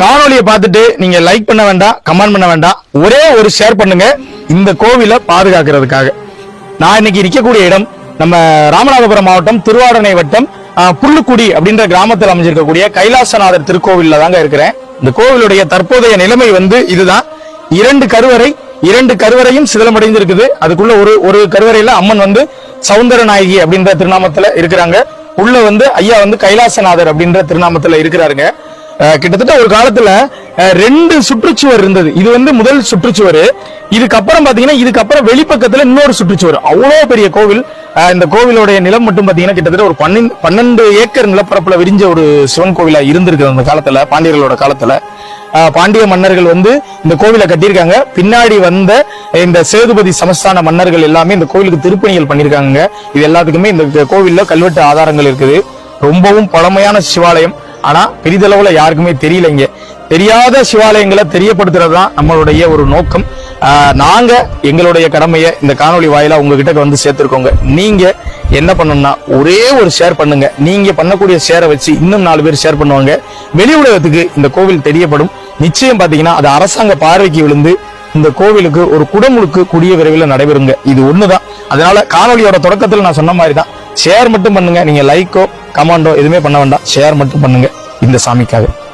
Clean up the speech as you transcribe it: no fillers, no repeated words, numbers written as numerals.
காணொலியை பார்த்துட்டு நீங்க லைக் பண்ண வேண்டாம், கமெண்ட் பண்ண வேண்டாம், ஒரே ஒரு ஷேர் பண்ணுங்க இந்த கோவிலை பாதுகாக்கிறதுக்காக. நான் இன்னைக்கு இருக்கக்கூடிய இடம் நம்ம ராமநாதபுரம் மாவட்டம் திருவாரணை வட்டம் புல்லுக்குடி அப்படின்ற கிராமத்தில் அமைஞ்சிருக்கக்கூடிய கைலாசநாதர் திருக்கோவில்ல தாங்க இருக்கிறேன். இந்த கோவிலுடைய தற்போதைய நிலைமை இதுதான். இரண்டு கருவறையும் சிதலமடைந்து இருக்குது. அதுக்குள்ள ஒரு கருவறையில அம்மன் சௌந்தரநாயகி அப்படின்ற திருநாமத்துல இருக்கிறாங்க. உள்ள ஐயா கைலாசநாதர் அப்படின்ற திருநாமத்துல இருக்கிறாருங்க. கிட்டத்தட்ட ஒரு காலத்துல 2 சுற்றுச்சுவர் இருந்தது. இது முதல் சுற்றுச்சுவர். இதுக்கப்புறம் பாத்தீங்கன்னா இதுக்கப்புறம் வெளிப்பக்கத்துல இன்னொரு சுற்றுச்சுவர். அவ்வளவு பெரிய கோவில். இந்த கோவிலுடைய நிலம் மட்டும் பாத்தீங்கன்னா கிட்டத்தட்ட ஒரு 12 ஏக்கர் நிலப்பரப்புல விரிஞ்ச ஒரு சிவன் கோவிலா இருந்திருக்கு அந்த காலத்துல, பாண்டியர்களோட காலத்துல. பாண்டிய மன்னர்கள் இந்த கோவிலை கட்டியிருக்காங்க. பின்னாடி வந்த இந்த சேதுபதி சமஸ்தான மன்னர்கள் எல்லாமே இந்த கோவிலுக்கு திருப்பணிகள் பண்ணிருக்காங்க. இது எல்லாத்துக்குமே இந்த கோவில்ல கல்வெட்டு ஆதாரங்கள் இருக்குது. ரொம்பவும் பழமையான சிவாலயம். ஆனா பெரிதளவுல யாருக்குமே தெரியலைங்க. தெரியாத சிவாலயங்களை தெரியப்படுத்துறதுதான் நம்மளுடைய ஒரு நோக்கம். நாங்க எங்களுடைய கடமையை இந்த காணொலி வாயிலா உங்ககிட்ட சேர்த்திருக்கோங்க. நீங்க என்ன பண்ணணும்னா ஒரே ஒரு ஷேர் பண்ணுங்க. நீங்க பண்ணக்கூடிய ஷேரை வச்சு இன்னும் 4 பேர் ஷேர் பண்ணுவாங்க. வெளி உலகத்துக்கு இந்த கோவில் தெரியப்படும். நிச்சயம் பாத்தீங்கன்னா அது அரசாங்க பார்வைக்கு விழுந்து இந்த கோவிலுக்கு ஒரு குடமுழுக்கு கூடிய விரைவில் நடைபெறுங்க. இது ஒண்ணுதான். அதனால காணொலியோட தொடக்கத்தில் நான் சொன்ன மாதிரி தான், ஷேர் மட்டும் பண்ணுங்க. நீங்க லைக்கோ கமெண்டோ எதுவுமே பண்ண வேண்டாம், ஷேர் மட்டும் பண்ணுங்க இந்த சாமிக்காக.